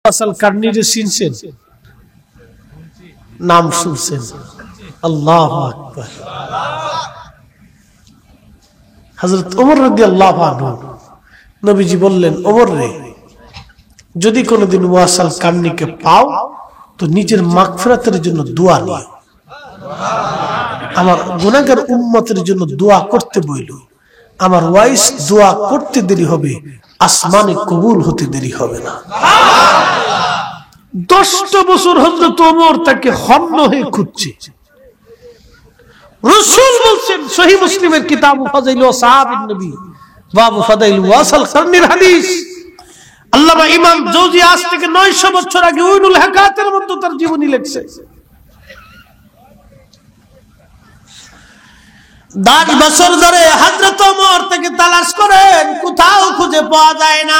আসল কারণীরে চিনছেন, নাম শুনছেন? আল্লাহু আকবার। হযরত ওমর রাদিয়াল্লাহু আনহু, নবীজি বললেন, ওমর রে, যদি কোনোদিন ওয়াসাল কারণীকে পাও তো নিজের মাগফিরাতের জন্য দোয়া নিও, আমার গুনাহগার উম্মতের জন্য দোয়া করতে বইল। আমার ওয়াইস দোয়া করতে দেরি হবে, আসমানে কবুল হতে দেরি হবে না। 10টা বছর হযরত ওমর তাকে হন্য হয়ে খুঁজছে। রাসূল বলছেন, সহিহ মুসলিমের কিতাব ফাযাইল সাহাবীর নবী বাব ফাযাইল ওয়াসাল কারণীর হাদিস, আল্লামা ইমাম জৌজি আজ থেকে 900 বছর আগে উইনুল হাকাতের মধ্যে তার জীবনী লিখছে। 10 বছর ধরে হযরত ওমর তাকে তালাশ করেন, কোথাও খুঁজে পাওয়া যায় না।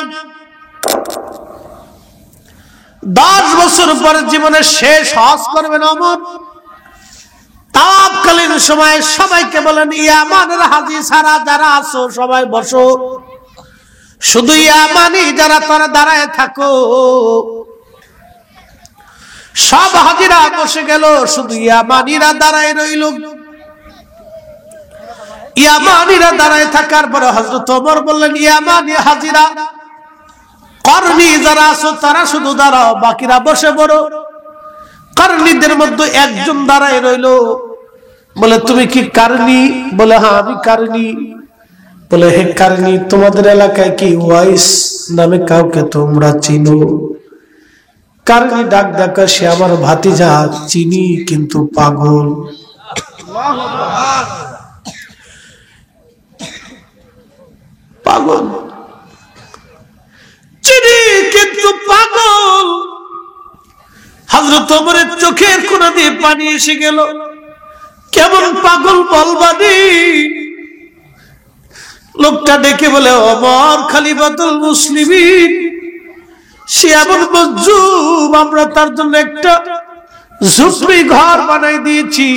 10 বছর পরে জীবনের শেষ হজ করবেন ওমর। তাওয়াফকালীন সময় সবাইকে বলেন, ইয়ামানের হাজী সারা যারা আছো সবাই বসো, শুধু ইয়ামানি যারা তারা দাঁড়ায় থাকো। সব হাজিরা বসে গেল, শুধু ইয়ামানিরা দাঁড়ায় রইল। ইয়ামানিরা দাঁড়ায় থাকার পরে হযরত ওমর বললেন, ইয়ামানি হাজিরা, করনি যারা আছো তারা শুধু দাঁড়াও, বাকিরা বসে পড়ো। করনিদের মধ্যে একজন দাঁড়ায় রইল, বলে, তুমি কি কারণী? বলে, হ্যাঁ আমি কারণী। বলে, হে কারণী, তোমাদের এলাকায় কি ওয়াইস নামে কাউকে তোমরা চিনো? কারণী ডাক ডাকা, সে আমার ভাতিজা, চিনি কিন্তু পাগল। পাগল চিনি কিন্তু পাগল। হযরত ওমরের চোখের কোণা দিয়ে পানি এসে গেল। কেমন পাগল বলবানি? লোকটা ডেকে বলে, ওমর খলিফাতুল মুসলিমিন, সে এমন মজজুব, আমরা তার জন্য একটা ঝুপড়ি ঘর বানাই দিয়েছি।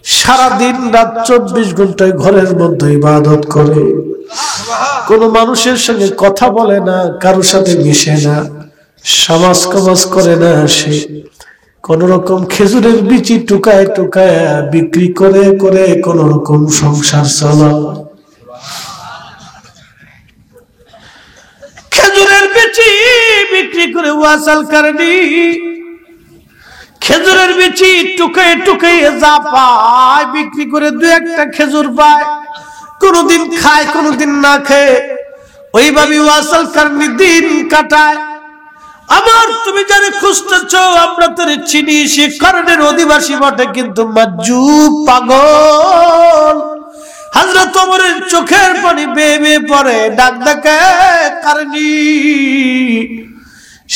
সারাদিন রাত 24 ঘন্টায় ঘরের মধ্যে ইবাদত করে, কোন মানুষের সঙ্গে কথা বলে না, কারোর সাথে মিশে না, সমাজ কমাজ করে না। সে কোন রকম খেজুরের বিচি টুকায় টুকায় বিক্রি করে করে কোন রকম সংসার চালায়। খেজুরের বিচি বিক্রি করে ওয়াসাল কারণী খেজুরের বিচি টুকায় টুকায় যা পায় বিক্রি করে 2-1টা খেজুর পায়, কোনদিন খায় কোনদিন না খায়, ওইভাবে ওয়াসাল কারণী দিন কাটায়। আমার তুমি যারে খুঁজতেছ আমরা তোরে চিনি, সে কারণের অধিবাসী বটে, কিন্তু মাজুব, পাগল। হযরত ওমরের চোখের পানি বেয়ে বেয়ে পড়ে, ডাক ডাকে, কারণী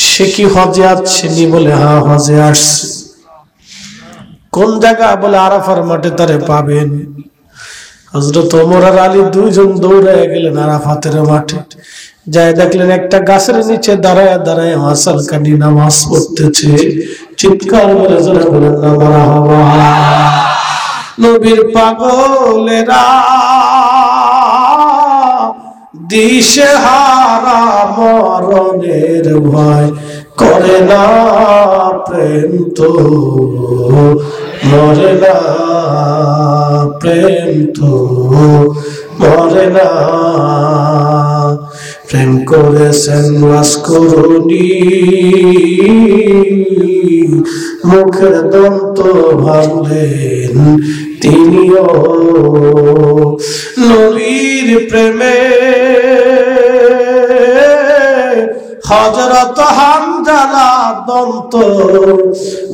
সে কি হজে আসছেনি? বলে, হ্যাঁ হজে আসছে। কোন জায়গা? বলে, আরাফার মাঠে তারে পাবেন। হযরত ওমর আর আলী দুইজন দৌড়ায় গেলেন আরাফাতের মাঠে। যাই দেখলেন একটা গাছের নিচে দাঁড়ায় দাঁড়ায় ওয়াসাল কারণী নামাজ পড়তেছে। চিৎকার করে জোরে বলেন না মারহাবা। নবীর পাগলেরা দিশেহারা মরণের ভয় করে না, প্রেম তো মরে না, প্রেম তো মরে না। প্রেম করেছেন রাজকরণী, মুখের দন্ত ভাঙলেন তিনিও। নবীর প্রেমে হযরত হামজালা দন্ত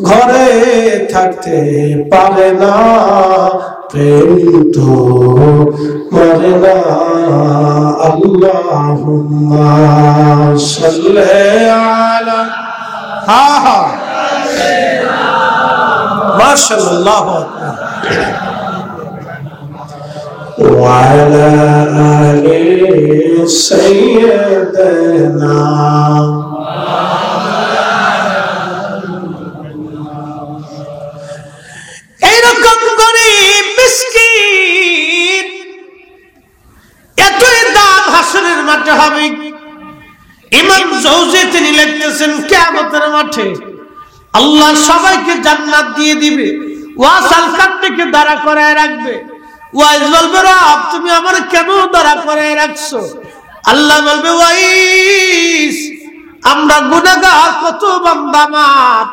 ঘরে থাকতে পারে না, প্রেম তো মরে না। আল্লাহুম্মা সাল্লি আলা, হ্যাঁ হ্যাঁ মাশাআল্লাহ, وعلى آل سيدنا। এইরকম গরীব মিসকিন এতই দাম হাসরের মাঠে হবে। ইমাম জৌজি তিনি লিখতেছেন, কিয়ামতের মাঠে আল্লাহ সবাইকে জান্নাত দিয়ে দিবে, ওয়াসাল কান্ডকে দাঁড়া করায় রাখবে। ওয়াইস বলবে, রব তুমি আমার কেন দাঁড়া করায় রাখছো? আল্লাহ বলবে, ওয়াইস আমরা গুনাহগার, কত বান্দা আমার,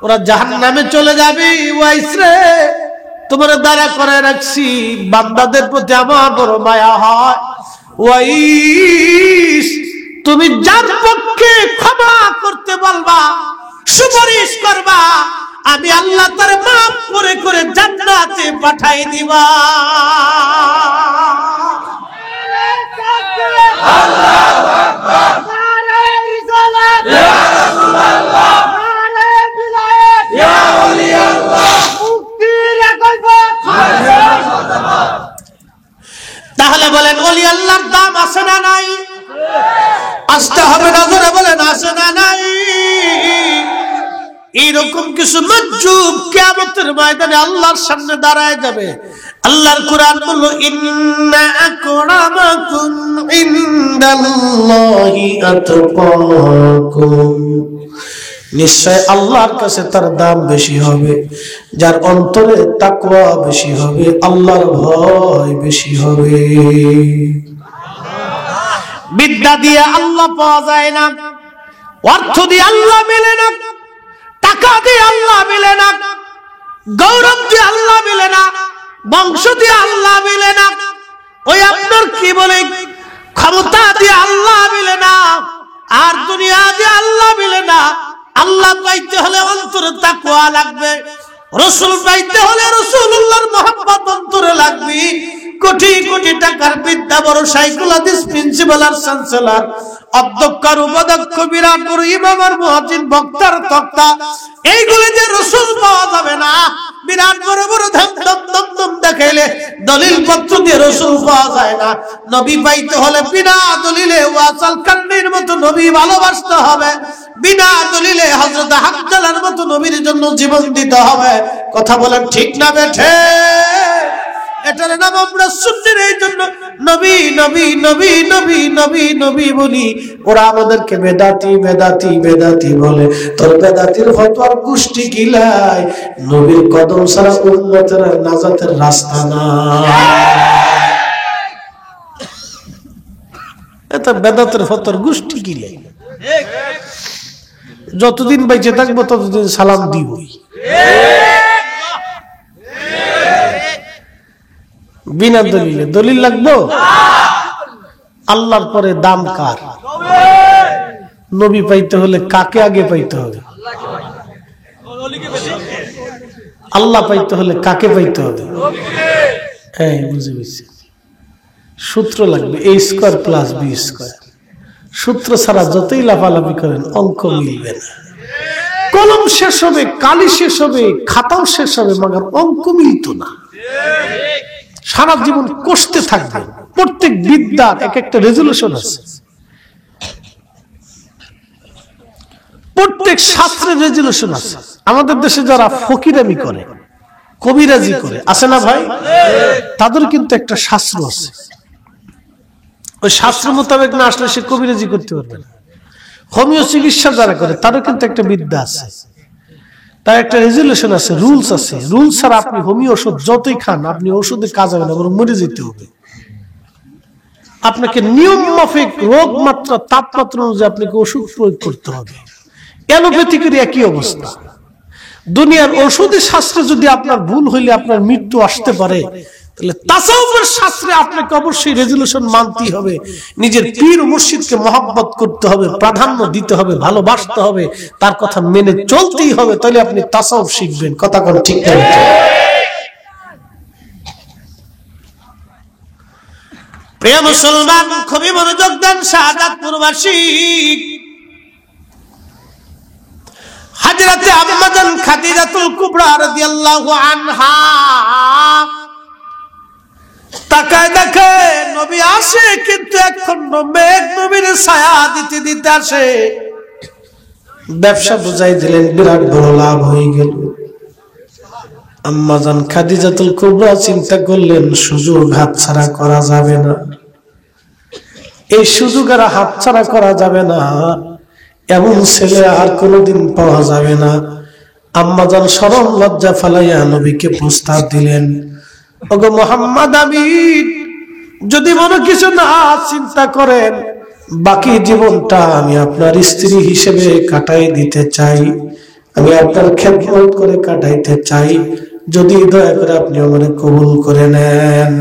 ওরা জাহান্নামে চলে যাবে। ওয়াইস রে তোমার দাঁড়া করায় রাখছি, বান্দাদের প্রতি আমার বড় মায়া হয়। ওয়াইস তুমি যার পক্ষে ক্ষমা করতে বলবা, সুপারিশ করবা, আমি আল্লাহ তার মাফ করে করে জান্নাতে পাঠাই দিবা। আল্লাহু আকবার, নারে রিসালাত, ইয়া রাসূলুল্লাহ, নারে বিলায়াত, ইয়া ওলি আল্লাহ, মুক্তির কয়ফত। তাহলে বলেন ওলি আল্লাহর দাম আছে না নাই? আসতে হবে না, জোরে বলেন আছে না নাই? এইরকম কিছু মজজুব কিয়ামতের ময়দানে আল্লাহর সামনে দাঁড়ায় যাবে। আল্লাহর কোরআন বলল, ইন্না আকরামাকুম ইনদাল্লাহি আতকাকুম, নিশ্চয় আল্লাহর কাছে তার দাম বেশি হবে যার অন্তরে তাকওয়া বেশি হবে, আল্লাহর ভয় বেশি হবে। বিদ্যা দিয়ে আল্লাহ পাওয়া যায় না, অর্থ দিয়ে আল্লাহ মেলে না, টাকা দিয়ে আল্লাহ মিলে না, গৌরব দিয়ে আল্লাহ মিলে না, বংশ দিয়ে আল্লাহ মিলে না, ওই আপনার কি বলে ক্ষমতা দিয়ে আল্লাহ মিলে না, আর দুনিয়া দিয়ে আল্লাহ মিলে না। আল্লাহ পাইতে হলে অন্তরে তাকওয়া লাগবে, রাসূল পাইতে হলে রাসূলুল্লাহর মহব্বত অন্তরে লাগবে। কোটি কোটি টাকার বিদ্যা বড় সাইকুল হাদিস প্রিন্সিপাল আর চ্যান্সেলর, অধ্যক্ষ আর উপাধ্যক্ষ, বিরাট বড় ইমাম আর মুয়াজ্জিন, বক্তার তক্তা, এইগুলি যে রাসূল পাওয়া যাবে না। বিরাট বড় বড় ধম দেখাইলে দলিল পত্র দিয়ে রাসূল পাওয়া যায় না। নবী পাইতে হলে বিনা দলিলে ওয়াসাল কান্নির মতো নবী ভালোবাসতে হবে, বিনা দলিলে হযরত হামজালার মতো নবীর জন্য জীবন দিতে হবে। কথা বলেন ঠিক না বেঠে? এটার নাম আমরা সুন্নির, এই জন্য নবী নবী নবী নবী নবী নবী বলি। ওরা আমাদেরকে বেদাতি বেদাতি বেদাতি বলে, তোর বেদাতির ফতোয়ার গোষ্ঠী গিলায়, নবীর কদম ছাড়া উম্মতের নাজাতের রাস্তা না। এটা বেদাতের ফতোয়ার গোষ্ঠী গিলাই, যতদিন বেঁচে থাকবো ততদিন সালাম দিবই। বিনা দলিলে দলিল লাগবো? আল্লাহর পরে দাম কার? নবী পাইতে হলে কাকে আগে পাইতে হবে? আল্লাহ পাইতে হলে কাকে পাইতে হবে? হ্যাঁ, বুঝে বুঝছি। সূত্র লাগবে a square plus b square. সূত্র ছাড়া যতই লাফালাফি করেন অঙ্ক মিলবে না। কলম শেষ হবে, কালি শেষ হবে, খাতাও শেষ হবে, মगर অঙ্ক মিলত না। সারা জীবন কষ্টে থাকবে। প্রত্যেক বিদ্যার এক একটা রেজুলেশন আছে, প্রত্যেক শাস্ত্রের রেজুলেশন আছে। আমাদের দেশে যারা ফকিরামি করে, কবিরাজি করে, আছে না ভাই? তাদের কিন্তু একটা শাস্ত্র আছে, ওই শাস্ত্র মোতাবেক না আসলে সে কবিরাজি করতে পারবে না। হোমিও চিকিৎসা যারা করে তারও কিন্তু একটা বিদ্যা আছে, তার একটা রেজুলেশন আছে, রুলস আছে। রুলস ছাড়া আপনি হোমিও ওষুধ যতই খান, আপনি ওষুধে কাজ হবে না, বরং মরে যেতে হবে। আপনাকে নিয়ম মাফিক রোগ মাত্রা, তাপমাত্রা অনুযায়ী আপনাকে ওষুধ প্রয়োগ করতে হবে। অ্যালোপ্যাথিকের একই অবস্থা। দুনিয়ার ওষুধের শাস্ত্রে যদি আপনার ভুল হইলে আপনার মৃত্যু আসতে পারে, তাহলে তাসাউফের শাস্ত্রে আপনাকে অবশ্যই রেজুলেশন মানতেই হবে। নিজের পীর ও মুর্শিদকে মহব্বত করতে হবে, প্রাধান্য দিতে হবে, ভালোবাসতে হবে, তার কথা মেনে চলতেই হবে, তাহলে আপনি তাসাউফ শিখবেন। কথা কোন ঠিক না? প্রিয় মুসলমান, খুবই মনোযোগ দেন। শাহাদাতপুরবাসী হযরতে আম্মা জান খাদিজাতুল কুবরা রাদিয়াল্লাহু আনহা তাকায় দেখে নবী আসে, কিন্তু এখন মেঘ নবীর ছায়া দিতে দিতে আসে। ব্যবসা বুঝাই দিলেন, বিরাট বড় লাভ হয়ে গেল। আম্মা জান খাদিজাতুল কুবরা চিন্তা করলেন, সুযোগ হাতছাড়া করা যাবে না, এই সুযোগ আর হাতছাড়া করা যাবে না। এমন ছেলে আর কোনোদিন পাওয়া যাবে না। আম্মাজান শরম লজ্জা ফালাইয়া নবীকে প্রস্তাব দিলেন, ওগো মুহাম্মদ আমিন, যদি মনে কিছু না চিন্তা করেন, বাকি জীবনটা আমি আপনার স্ত্রী হিসেবে কাটাই দিতে চাই, আমি আপনার খেদমত করে কাটাইতে চাই, যদি দয়া করে আপনি আমাকে কবুল করে নেন।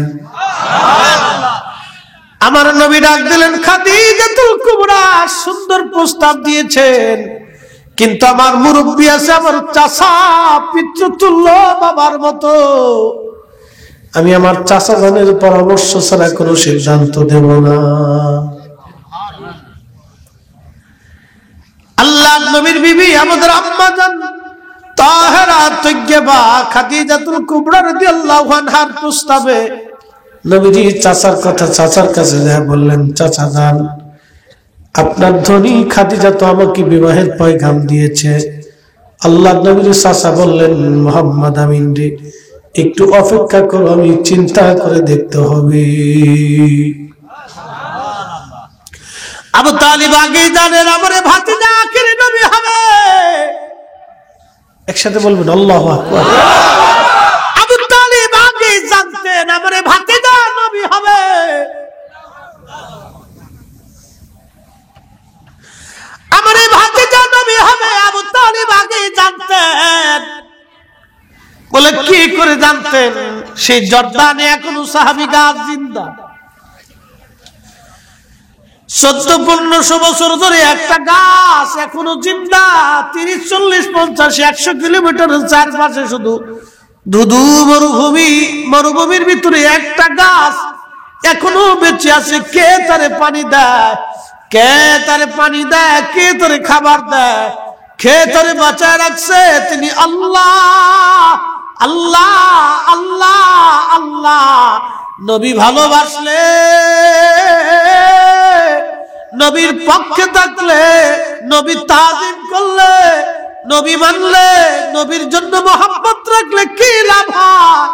আমার নবী ডাক দিলেন, খাদিজাতুল কুবরা সুন্দর প্রস্তাব দিয়েছেন, কিন্তু আমার মুরব্বী আছে, আমার চাচা পিতৃতুল্য বাবার মতো, আমি আমার চাচা জানের পরামর্শ ছাড়া কোনো সিদ্ধান্ত দেব না। আল্লাহ নবীর বিবি আমাদের আম্মা জান তাহেরা তৈয়্যিবা খাদিজাতুল কুবরা রাদিয়াল্লাহু আনহার প্রস্তাবে নবীজি চাচার কথা চাচার কাছে যায় বললেন, চাচা জান, আপনার ধনী খাদিজা তো আমাকে বিবাহের পয়গাম দিয়েছে। আল্লাহ নবীর চাচা বললেন, মুহাম্মদ আমিন রে, একটু অপেক্ষা করো, আমি চিন্তা করে দেখতে হবে। আবু তালিব আগে জানেন আমারে ভাতিজা আখেরি নবী হবে। একসাথে বলবেন আল্লাহু আকবার। আবু তালিব আগে জানতেন আমারে ভাতিজা নবী হবে। আমারে ভাতিজা নবী হবে আবু তালিব আগে জানতেন। বলে কি করে জানতেন? সেই জর্দানে এখনো সাহাবী গাছ জিন্দা। 14-15 বছর ধরে একটা গাছ এখনো জিন্দা। 30-40-50-100 কিলোমিটারের চারপাশে শুধু ধুধু মরুভূমি, মরুভূমির ভিতরে একটা গাছ এখনো বেঁচে আছে। কে তারে পানি দেয়? কে তারে পানি দেয়? কে তারে খাবার দেয়? কে তারে বাঁচায় রাখছে? তিনি আল্লাহ। আল্লাহ আল্লাহ আল্লাহ। নবী ভালোবাসলে, নবীর পক্ষে থাকলে, নবী তাজিম করলে, নবী মানলে, নবীর জন্য মহব্বত রাখলে কি লাভ হয়?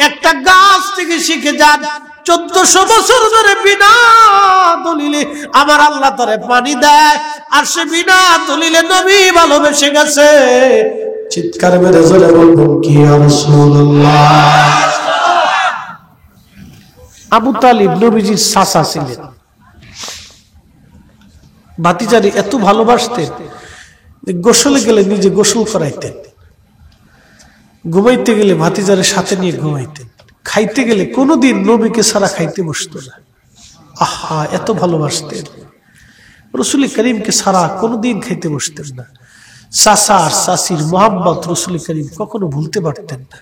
একটা গাছ থেকে শিখে যান, 1400 বছর ধরে বিনা দলিলে আমার আল্লাহ তারে পানি দেয়, আর সে বিনা দলিলে নবী ভালোবেসে গেছে। চিৎকার মেরে জোরে বলবো কি ইয়া রাসূলুল্লাহ। আবু তালিব নবীজির চাচা ছিলেন। ভাতিজারে এত ভালোবাসতেন যে গোসলে গেলে নিজে গোসল করাইতেন, ঘুমাইতে গেলে ভাতিজারে সাথে নিয়ে ঘুমাইতেন, খাইতে গেলে কোনোদিন নবীকে ছাড়া খাইতে বসতো না। আহা, এত ভালোবাসতেন। রাসূল করিমকে ছাড়া কোনোদিন খাইতে বসতেন না। চাচা আর চাচির মোহাব্বত রাসূল করিম কখনো ভুলতে পারতেন না।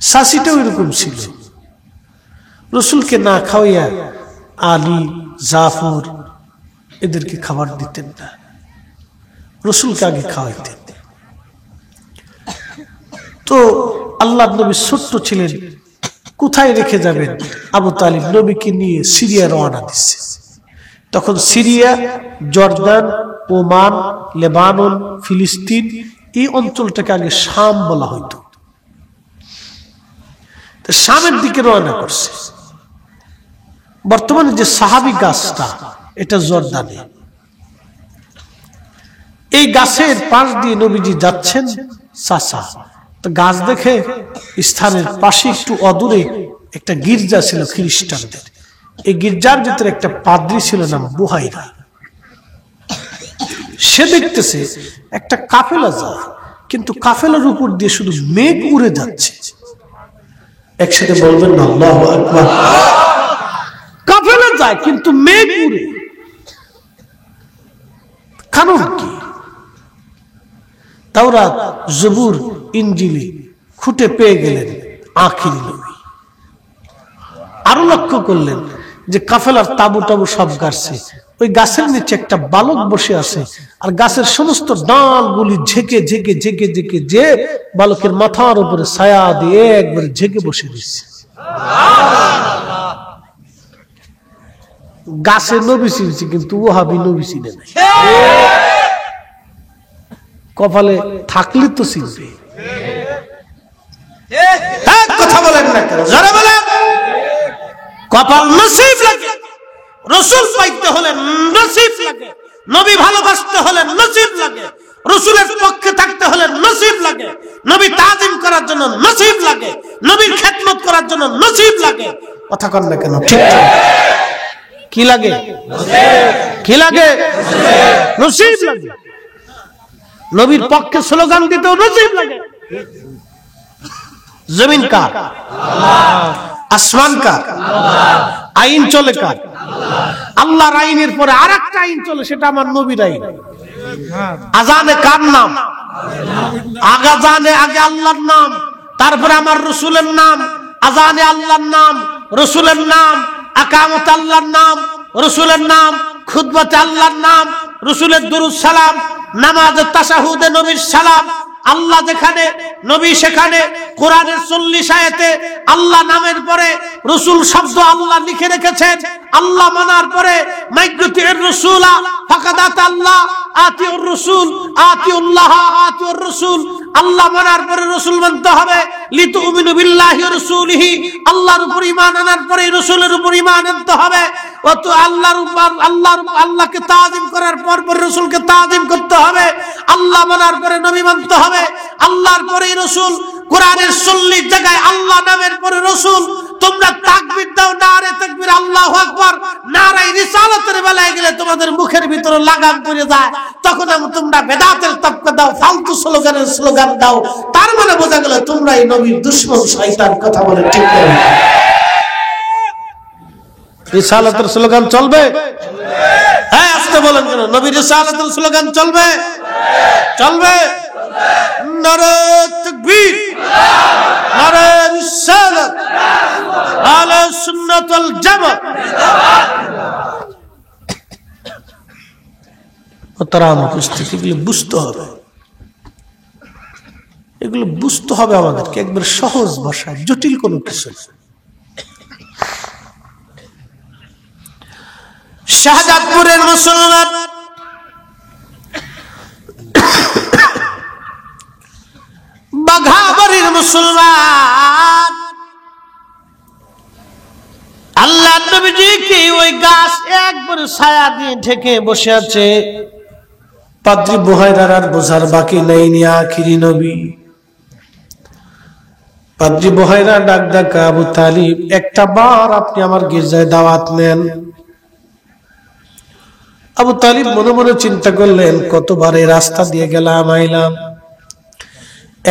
চাচিটাও এরকম ছিল। রসুলকে না খাওয়াইয়া আলী, জাফর এদেরকে খাবার দিতেন না, রসুলকে আগে খাওয়াইতেন। তো আল্লাহ নবী ছোট্ট ছিলেন, কোথায় রেখে যাবেন? আবু তালিব নবীকে নিয়ে সিরিয়া রওনা দিচ্ছে। তখন সিরিয়া, জর্দান, ওমান, লেবানন, ফিলিস্তিন এই অঞ্চলটাকে আগে শাম বলা হইতো। শামের দিকে রওনা করছে। বর্তমানে যে সাহাবী গাছটা, এটা জর্দানে। এই গাছের পাশ দিয়ে নবীজি যাচ্ছেন। চাচা তো গাছ দেখে স্থানের পাশে একটু অদূরে একটা গির্জা ছিল খ্রিস্টানদের। এই গির্জার ভিতরে একটা পাদ্রী ছিল, নাম বুহাইরা। সে দেখতেছে একটা কাফেলা যায়, কিন্তু কাফেলার উপর দিয়ে শুধু মেঘ উড়ে যাচ্ছে। একসাথে বলবেন না আল্লাহু আকবার। কাফেলা যায় কিন্তু মেঘ উড়ে, কারণ কি? তাওরাত, জবুর, ইনজিলে খুঁটে পেয়ে গেলেন আখিরি নবী। আরো লক্ষ্য করলেন যে কাফেলার তাবু টাবু সব গাছে, ওই গাছের নিচে একটা বালক বসে আছে, আর গাছের সমস্ত ডালগুলি ঝেঁকে ঝেঁকে ঝেঁকে ঝেঁকে যে বালকের মাথার উপরে ছায়া দিয়ে একবারে ঝেঁকে বসে দিচ্ছে। গাছে নবী চিনছে, কিন্তু ওহাবি নবী চিনে নাই। কপালে থাকলে তো চিনবে। কথা বলেন না কেন? যারা বলেন কপাল নসিব লাগে, রাসূল পাইতে হলে নসিব লাগে। নবী ভালোবাসতে হলে নসিব লাগে, রাসূলের পক্ষে থাকতে হলে নসিব লাগে, নবী তাজিম করার জন্য নসিব লাগে, নবীর খেদমত করার জন্য নসিব লাগে। কথা কন না কেন? ঠিক কি লাগে? কি লাগে? নসিব লাগে। নবীর পক্ষে স্লোগান দিতেও নসিব লাগে। জমিন কার? আসমান কার? আইন চলে কার? আল্লাহর আইনের পরে আরেকটা আইন চলে, সেটা আমার নবীর আইন। আজানে কার নাম? আজানে আগে আল্লাহর নাম, তারপরে আমার রাসূলের নাম। আজানে আল্লাহর নাম, রাসূলের নাম, আকামত আল্লাহর নাম, রাসূলের নাম, খুতবাতে আল্লাহর নাম, রাসূলের দুরূদ সালাম, নামাজে তাশাহুদে নবীর সালাম। আল্লাহ যেখানে, নবী সেখানে। কোরআনের 40 আয়াতে আল্লাহ নামের পরে রাসূল শব্দ আল্লাহ লিখে রেখেছেন। আল্লাহ মানার পরে মাইগ্রতির রাসূলা ফাকাদাত আল্লাহ আতিউর রাসূল আতিউল্লাহ আতিউর রাসূল। আল্লাহ মানার পরে রাসূল মানতে হবে। লিতুমিনু বিল্লাহি ওয়া রাসূলিহি, আল্লাহর উপর ঈমান আনার পরে রাসূলের উপর ঈমান আনতে হবে। অত আল্লাহর উপর আল্লাহকে তাজিম করার পর রাসূলকে তাজিম করতে হবে। আল্লাহ মানার পরে নবী মানতে হবে। আল্লাহর পরে রাসূল। কোরআনের 40 জায়গায় আল্লাহ নামের পরে রাসূল। তোমরা তাকবীর দাও, নারে তাকবীর, আল্লাহু আকবার। নারায়ে রিসালাতের বেলায় গেলে তোমাদের মুখের ভিতরে লাগাম পড়ে যায়, তখন তোমরা বেদাতের তাকবীর দাও, ফালতু স্লোগানের স্লোগান দাও। তার মানে বোঝা গেল তোমরা এই নবীর দুশমন শয়তান। কথা বলে ঠিক না? রিসালাতের স্লোগান চলবে? হ্যাঁ, আস্তে বলেন কেন? নবীর রিসালাতের স্লোগান চলবে? চলবে। নারে তাকবীর, নারে রিসালাত, আহলে সুন্নাত ওয়াল জামাত। মোহতারাম উপস্থিতি, এগুলো বুঝতে হবে, এগুলো বুঝতে হবে আমাদেরকে একবার সহজ ভাষায়, জটিল কোনো কিছু। শাহজাদপুরের মুসলমান বাঘাবাড়ির মুসলমান আল্লাহ নবীজিকে ওই গাছ একবার ছায়া দিয়ে ঢেকে বসে আছে। পাদ্রী বুহাইরার আর বোঝার বাকি নেই, নি আখিরি নবী। পাদ্রী বুহাইরা ডাক ডাকা, আবু তালিব, একটা বার আপনি আমার গির্জায় দাওয়াত নেন। আবু তালিব মনে মনে চিন্তা করলেন, কতবার এই রাস্তা দিয়ে গেলাম আইলাম,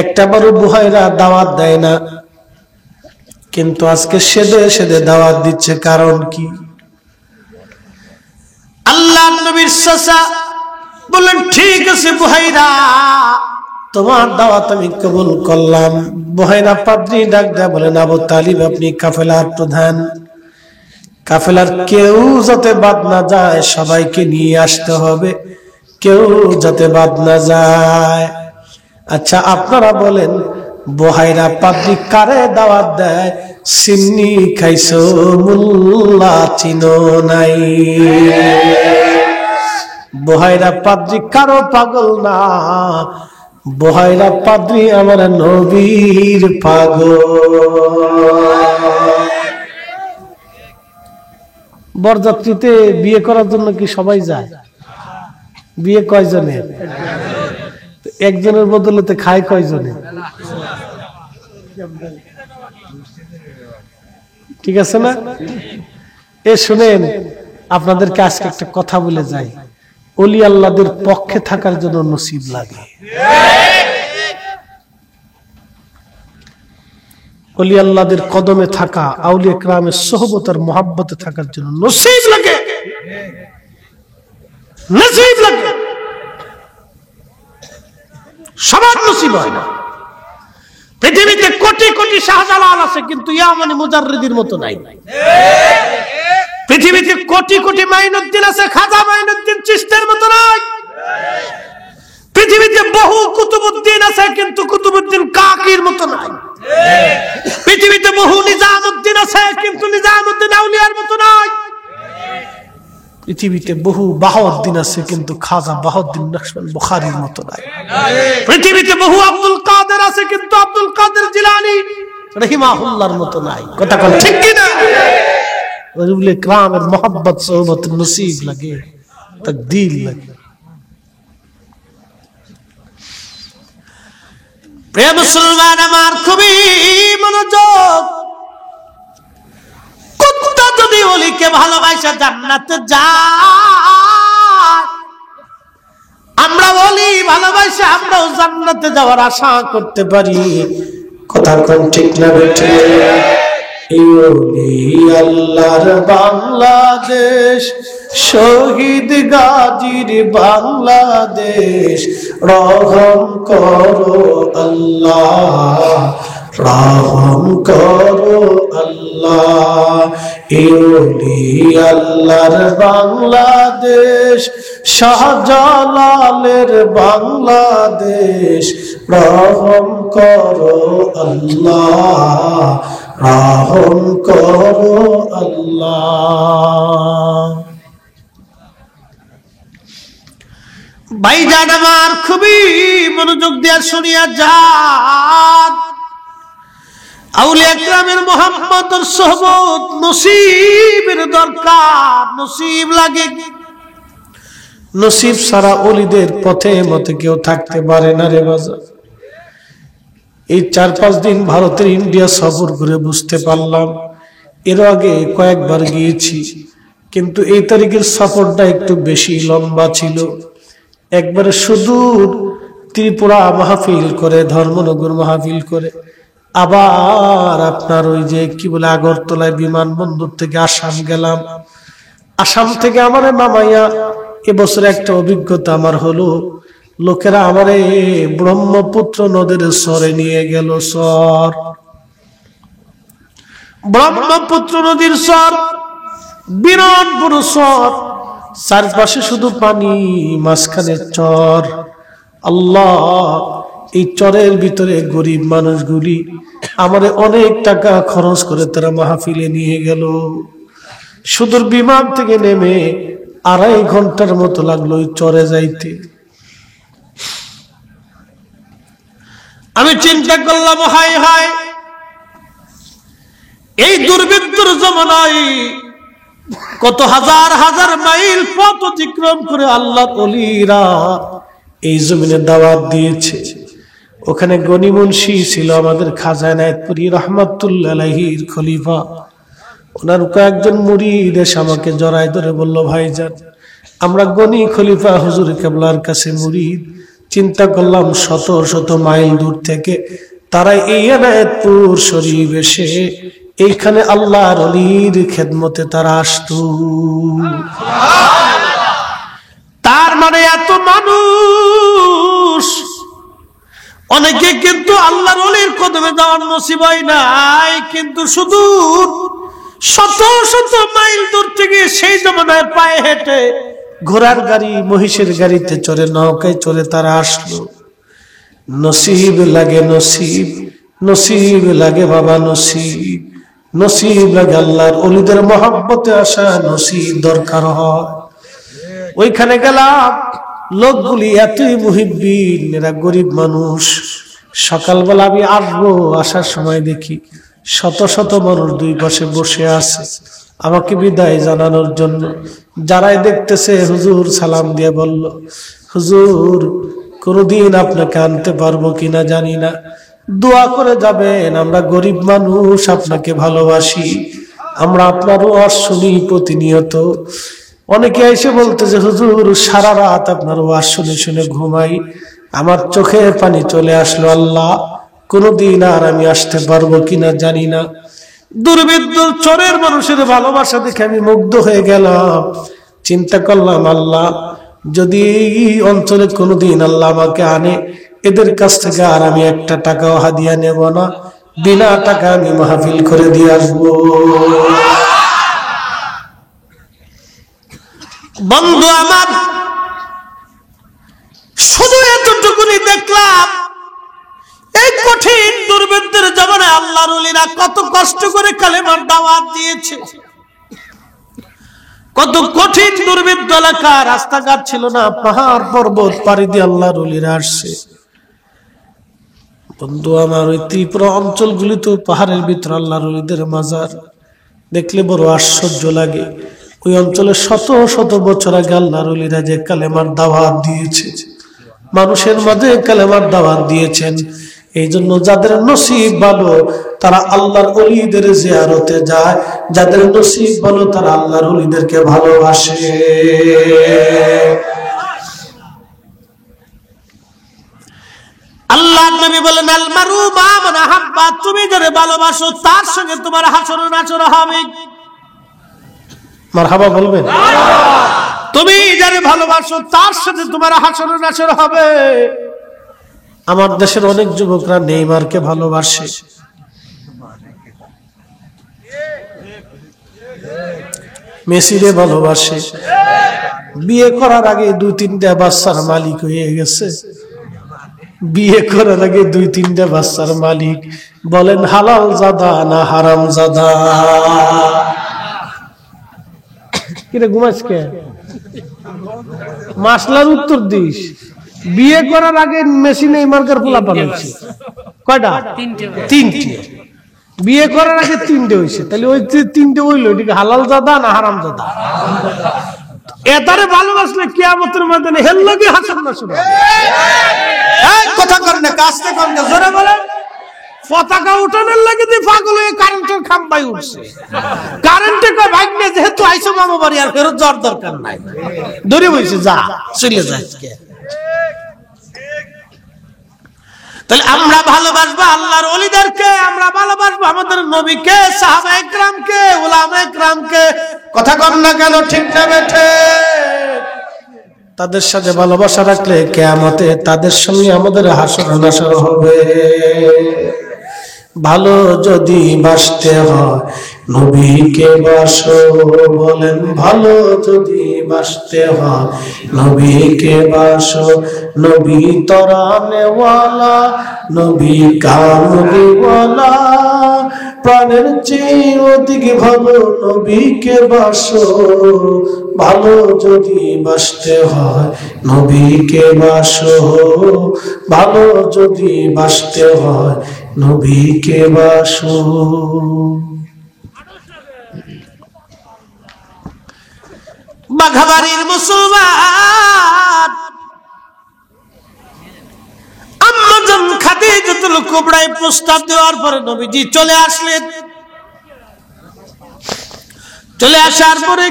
একটা বারও বুহাইরা দাওয়াত দেয় না, কিন্তু আজকে সেদে সেদে দাওয়াত দিচ্ছে, কারণ কি? আল্লাহ নবীর চাচা বললেন, ঠিক আছে বুহাইরা, তোমার দাওয়াত আমি কবুল করলাম। বুহাইরা পাদ্রী ডাক দেয়া বলেন, আবু তালিব, আপনি কাফেলার প্রধান, কাফেলার কেউ যাতে বাদ না যায়, সবাইকে নিয়ে আসতে হবে, কেউ যাতে বাদ না যায়। আচ্ছা আপনারা বলেন, বুহাইরা পাদ্রী কারে দাওয়াত দেয়? সিন্নি খাইছো মুল্লা চিনো নাই। বুহাইরা পাদ্রী কারো পাগল না, বুহাইরা পাদ্রী আমার নবীর পাগল। বরযাত্রীতে বিয়ে করার জন্য কি সবাই যায়? বিয়ে কয়জনের? একজনের বদলেতে খায় কয়জনে? ঠিক আছে না? এ শুনেন, আপনাদেরকে আজকে একটা কথা বলে যাই, ওলি আল্লাহদের পক্ষে থাকার জন্য নসিব লাগে। ওলি আল্লাহদের কদমে থাকা, আউলিয়া কেরামের সোহবত আর মোহাব্বতে থাকার জন্য নসিব লাগে, নসিব লাগে। সবার নসিব হয় না। পৃথিবীতে কোটি কোটি শাহজালাল আছে, কিন্তু ইয়ামানি মুজাররিদির মতো নাই। পৃথিবীতে কোটি কোটি মাইনুদ্দিন আছে, খাজা মাইনুদ্দিন চিশতির মতো নাই। পৃথিবীতে বহু কুতুবউদ্দিন আছে, কিন্তু কুতুবউদ্দিন কাকির মতো নাই। পৃথিবীতে বহু নিজামউদ্দিন আছে, কিন্তু নিজামউদ্দিন আউলিয়ার মতো নাই। পৃথিবীতে বহু বাহাউদ্দিন আছে, কিন্তু খাজা বাহাউদ্দিন নকশবন্দ বুখারীর মতো নাই। পৃথিবীতে বহু আব্দুল কাদের আছে, কিন্তু আব্দুল কাদের জিলানী রাহিমাহুল্লাহর মতো নাই। কথা বল ঠিক কি না? ওলিয়ে কেরামের মোহাব্বত সোহবত নসিব লাগে। তাকদীর লাগে। প্রিয় মুসলমান আমার, খুবই মনোযোগ। কুত্তা যদি ওলিকে ভালোবাসে জান্নাতে যায়, আমরা ওলি ভালোবাসে আমরাও জান্নাতে যাওয়ার আশা করতে পারি। কথা কোন ঠিক না বেঠে? আল্লাহর বাংলাদেশ, শহীদ গাজীর বাংলাদেশ, রহম করো আল্লাহ, রহম করো আল্লাহ। আল্লাহর বাংলাদেশ, শাহজালালের বাংলাদেশ, রহম করো আল্লাহ, রহম করো আল্লাহ। ভাইজান আমার, খুবই মনোযোগ দিয়ে শুনিয়া যান। আউলিয়া কেরামের মুহাম্মদের সোহবত নসিবের দরকার, নসিব লাগে। নসিব ছাড়া ওলিদের পথে মতে কেউ থাকতে পারে না রে বাজার। এই 4-5 দিন ভারতের ইন্ডিয়া সফর করে বুঝতে পারলাম। এর আগে কয়েকবার গিয়েছি, কিন্তু এই তারিখের সফরটা একটু বেশি লম্বা ছিল। একবারে সুদূর ত্রিপুরা মাহফিল করে, ধর্মনগর মাহফিল করে, আবার আপনার ওই যে কি বলে আগরতলায় বিমানবন্দর থেকে আসাম গেলাম। আসাম থেকে আমারে নামাইয়া এবছর একটা অভিজ্ঞতা আমার হলো, লোকেরা আমারে ব্রহ্মপুত্র নদীর চরে নিয়ে গেল। চর, ব্রহ্মপুত্র নদীর চর, বিরাট বড় চর, চারপাশে শুধু পানি, মাঝখানে চর। আল্লাহ, এই চরের ভিতরে গরিব মানুষগুলি আমারে অনেক টাকা খরচ করে তারা মাহফিলে নিয়ে গেল। সুদূর বিমান থেকে নেমে 2.5 ঘন্টার মতো লাগলো ওই চরে যাইতে। আমি চিন্তা করলাম, হায় হায়, এই দুর্ভিক্ষর জমানায় কত হাজার হাজার মাইল পথ অতিক্রম করে আল্লাহর ওলিরা এই জমিনে দাওয়াত দিয়েছে। ওখানে গনি মুন্সি ছিল আমাদের খাজা এনায়েতপুরী রহমাতুল্লাহ আলাইহির খলিফা। ওনার কয়েকজন মুরিদ এসে আমাকে জড়ায় ধরে বলল, ভাইজান, আমরা গনি খলিফা হুজুর কেবলার কাছে মুরিদ। চিন্তা করলাম শত শত মাইল দূর থেকে তারা এই এনায়েতপুর শরীফ এসে এইখানে আল্লাহর ওলির খেদমতে তারা আসতো। তার মানে এত মানুষ, অনেকে কিন্তু আল্লাহর ওলির কদমে যাওয়ার নসিব হয় নাই, কিন্তু সুদূর শত শত মাইল দূর থেকে সেই জমানায় পায়ে হেঁটে, ঘোড়ার গাড়ি, মহিষের গাড়িতে চড়ে, নৌকায় চড়ে তারা আসলো। নসিব লাগে, নসিব, নসিব লাগে বাবা, নসিব, নসিব লাগে। আল্লাহর ওলিদের মহব্বতে আসা নসিব দরকার হয়। ওইখানে গেলাম, লোকগুলি এতই মুহিব্বিন, এরা গরিব মানুষ। সকালবেলা আমি আসবো, আসার সময় দেখি শত শত মানুষ 2 পাশে বসে আছে আমাকে বিদায় জানানোর জন্য। যারাই দেখতেছে হুজুর সালাম দিয়ে বলল, হুজুর কোনদিন আপনাকে আনতে পারবো কিনা জানি না, দোয়া করে যাবেন, আমরা গরিব মানুষ আপনাকে ভালোবাসি, আমরা আপনার ওয়াজ শুনি প্রতিনিয়ত। অনেকে এসে বলতেছে, হুজুর সারা রাত আপনার ওয়াজ শুনে শুনে ঘুমাই, আমার চোখে পানি চলে আসলো। আল্লাহ, কোনদিন আর আমি আসতে পারবো কিনা জানি না। দুর্বৃত্ত চরের মানুষের ভালোবাসা দেখে আমি মুগ্ধ হয়ে গেলাম। চিন্তা করলাম, আল্লাহ, যদি এই অঞ্চলে কোনদিন আল্লাহ আমাকে আনে, এদের কাছ থেকে আর আমি একটা টাকাও হাদিয়া নেব না, বিনা টাকা আমি মাহফিল করে দিয়ে আসবো। বন্ধু আমার, শুধু এতটুকুনি দেখলাম, এই কঠিন দুর্বৃত্তের জামানায় আল্লাহর ওলিরা কত কষ্ট করে কালেমার দাওয়াত দিয়েছে। কত কঠিন দুর্বৃত্ত এলাকা, রাস্তাঘাট ছিল না, পাহাড় পর্বত পাড়ি দিয়ে আল্লাহর ওলিরা আসছে। বন্ধু আমার, ওই ত্রিপুরা অঞ্চলগুলি তো পাহাড়ের ভিতর আল্লাহর ওলিদের মাজার, দেখলে বড় আশ্চর্য লাগে। ওই অঞ্চলে শত শত বছর আগে আল্লাহর ওলিরা যে কালেমার দাওয়াত দিয়েছে, মানুষের মাঝে কালেমার দাওয়াত দিয়েছেন। এই জন্য যাদের নসিব ভালো তারা আল্লাহর ওলিদের জিয়ারতে যায়, যাদের নসিব ভালো তারা আল্লাহর ওলিদেরকে ভালোবাসে। আল্লাহর নবী বলেন, আল মারু মা মান আহাব্বা, তুমি যারে ভালোবাসো তার সঙ্গে তোমার হাসর নাচর হবে। মারহাবা বলবেন? তুমি যারে ভালোবাসো তার সাথে তোমার হাসর নাচর হবে। আমার দেশের অনেক যুবকরা নেইমারকে ভালোবাসে, মেসিরে ভালোবাসে, বিয়ে করার আগে 2-3টা বাচ্চার মালিক হয়ে গেছে। বিয়ে করার আগে 2-3টা বাচ্চার মালিক। বলেন হালাল জাদা না হারাম জাদা? কিরে ঘুমাস কে? মাসলার উত্তর দিস। বিয়ে করার আগে মেসি নেইমারকার পোলা পালাইছে কয়টা? 3টে। বিয়ে করার আগে 3টে হইছে, তাহলে ওই 3টে হইলো, এদিকে হালাল জাদা না হারাম জাদা? এটারে ভালোবাসলে কিয়ামতের ময়দানে হেল লাগি হাসান না শুনো। এই কথা কর না, কাজতে কর না, জোরে বলেন। পতাকা উঠানোর লাগে যে পাগল হয়ে কারেন্টের খাম্বাই উঠছে। কারেন্টে কয় ভাগ্নে যেহেতু আইছো মামা বাড়ি আর ফেরত যাওয়ার দরকার নাই, দূরে বসে যা, চলে যায়। তাহলে আমরা ভালোবাসবো আল্লাহর ওলিদেরকে, আমরা ভালোবাসবো আমাদের নবীকে, সাহাবায়ে কেরামকে, উলামায়ে কেরামকে। কথা কর না কেন, ঠিক না বেঠে? তাদের সাথে ভালোবাসা রাখলে কিয়ামতে তাদের সঙ্গে আমাদের হাসর নাসর হবে। ভালো যদি বাসতে হয় নবীকে বাসো, বলেন ভালো যদি বাসতে হয় নবীকে বাসো। নবী তরানেওয়ালা, নবী কামলিওয়ালা, প্রাণের চেয়ে অধিক ভালো নবীকে বাসো। ভালো যদি বাসতে হয় নবীকে বাসো, ভালো যদি বাসতে হয় নবীকে বাসো। বাঘাবাড়ির মুসলমান আম্মাজান খাদিজাতুল কুবরায় প্রস্তাব দেওয়ার পরে নবীজি চলে আসলেন। চলে আসার পরে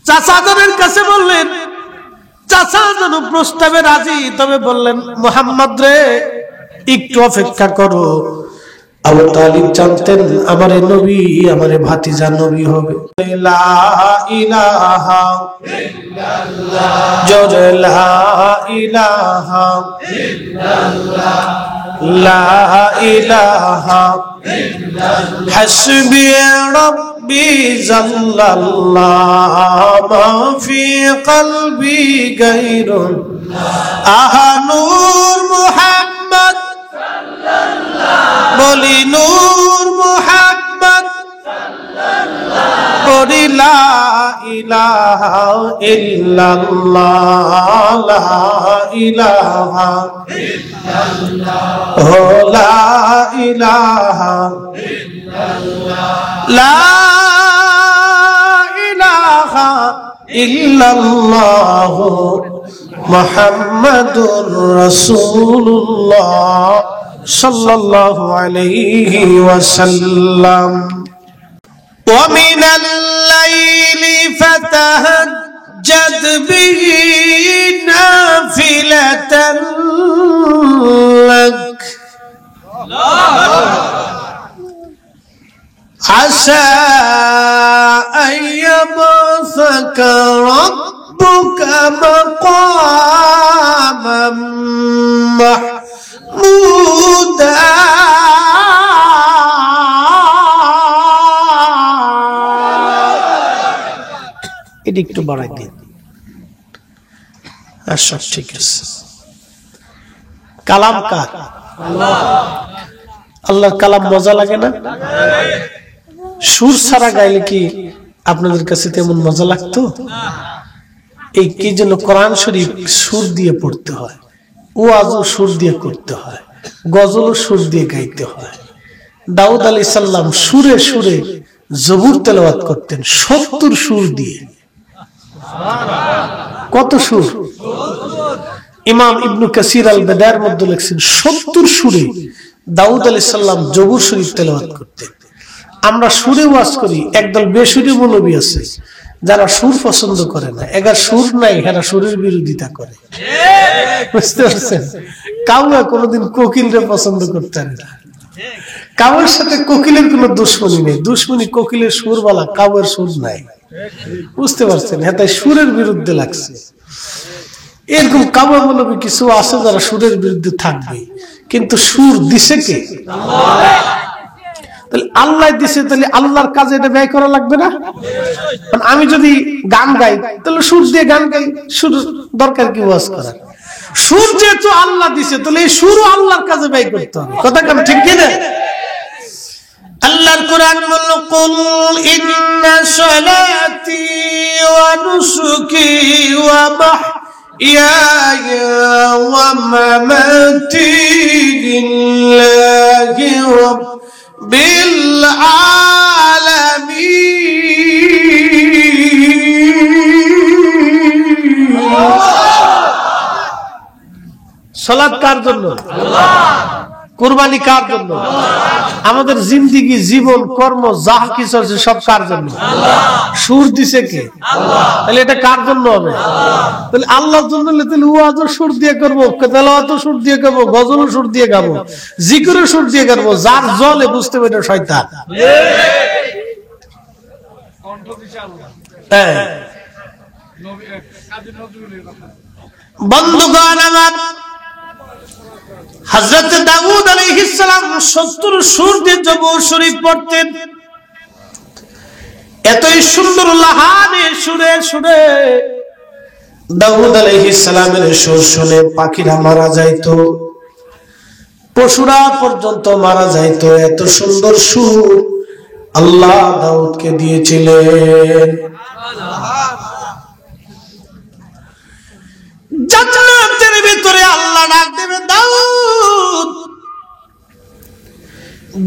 চাচাদের কাছে বললেন, চাচা যেন প্রস্তাবে রাজি, তবে বললেন মুহাম্মদ রে একটু অপেক্ষা করো। আবু তালিব জানতেন আমারে নবী, আমারে ভাতিজা নবী হবে। লা ইলাহা ইল্লাল্লাহ, জোরে লা ইলাহা ইল্লাল্লাহ, লা ইলাহা ইল্লাল্লাহ, হাসবি রাব্বি জাল্লাল্লাহ, মা ফি কলবি গায়রুল্লাহ। আহা নূর মুহাম্মদ বলি, নূর মুহাম্মদ বলি, লা ইলাহা ইল্লাল্লাহ, লা ইলাহা ইল্লাল্লাহ, ও লা ইলাহা ইল্লাল্লাহ, লা ইলাহা ইল্লাল্লাহ, মুহাম্মাদুর রাসূলুল্লাহ সাল্লাল্লাহু আলাইহি ওয়াসাল্লাম। ওয়া মিনাল লাইলি ফাতাহাজ্জাদ বিহি নাফিলাতান লাক, আসা আইয়াবসাকা রাব্বুকা মাকামান মাহমুদা। এটা একটু বাড়াই দিন। আচ্ছা ঠিক আছে। কালাম কার? আল্লাহর কালাম মজা লাগে না? সুর ছাড়া গাইলে কি আপনাদের কাছে তেমন মজা লাগতো? এই কি জন্য কোরআন শরীফ সুর দিয়ে পড়তে হয়, ওয়াজও সুর দিয়ে করতে হয়, গজলও সুর দিয়ে গাইতে হয়। দাউদ আলাইহিস সালাম সুরে সুরে জবুর তেলাওয়াত করতেন 70 সুর দিয়ে। কত সুর? ইমাম ইবনে কাসির আল বাদার মধ্যে লিখছেন 70 সুরে দাউদ আলাইহিস সালাম জবুর শরীফ তেলাওয়াত করতেন। আমরা সুরে ওয়াজ করি, একদল বেসুরি মৌলবী আছে যারা সুর পছন্দ করে না, এগার সুর নাই, এরা সুরের বিরোধিতা করে। বুঝতে পারছেন? কাউয়া কোনোদিন কোকিলরে পছন্দ করতেন না। কাউয়ের সাথে কোকিলের কোনো দুশ্মনী নেই, দুশ্মনী কোকিলের সুরওয়ালা, কাউয়ের সুর নাই। বুঝতে পারছেন? হ্যাঁ, তাই সুরের বিরুদ্ধে লাগছে। এরকম কাউয়া মৌলবী কিছু আছে যারা সুরের বিরুদ্ধে থাকবে, কিন্তু সুর দিছে কে? তাহলে আল্লাহ দিছে, তাহলে আল্লাহর কাজে এটা ব্যয় করা লাগবে না? আমি যদি গান গাই তাহলে সুর দিয়ে গান গাই, সুর দরকার কি ওয়াজ করার? সুর যেহেতু আল্লাহ দিছে তাহলে এই সুরও আল্লাহর কাজে ব্যয় করতে হবে। কথা কেন ঠিক কি না? আল্লাহর কোরআন বলল, কুল ইন্না সালাতি ওয়া নুসুকি ওয়া মাহইয়ায়া ওয়া মামাতি লিল্লাহি রাব্বিল আলামিন। সালাত কার জন্য? কুরবানি কার জন্য? আমাদের জিন্দেগি, জীবন, কর্ম যা কিছু আছে সব কার জন্য? সুর দিছে কে? তাহলে এটা কার জন্য হবে? তাহলে আল্লাহর জন্য হলে তাহলে ওয়াজও সুর দিয়ে করবো, তেলাওয়াতও সুর দিয়ে করবো, গজলও সুর দিয়ে গাবো, জিকিরও সুর দিয়ে গাবো। যার জলে বুঝতে হবে এটা শয়তান। বন্ধুগণ আমার, হযরত দাউদ আলাইহিস সালাম 70 সুর দিয়ে জবুর শরীফ পড়তেন। এতই সুন্দর লাহানে সুরে সুরে দাউদ আলাইহিস সালামের সুর শুনে পাখিরা মারা যাইতো, পশুরা পর্যন্ত মারা যাইতো। এত সুন্দর সুর আল্লাহ দাউদকে দিয়েছিলেন। জান্নাতের ভিতরে আল্লাহ ডাক দেবে, দাউদ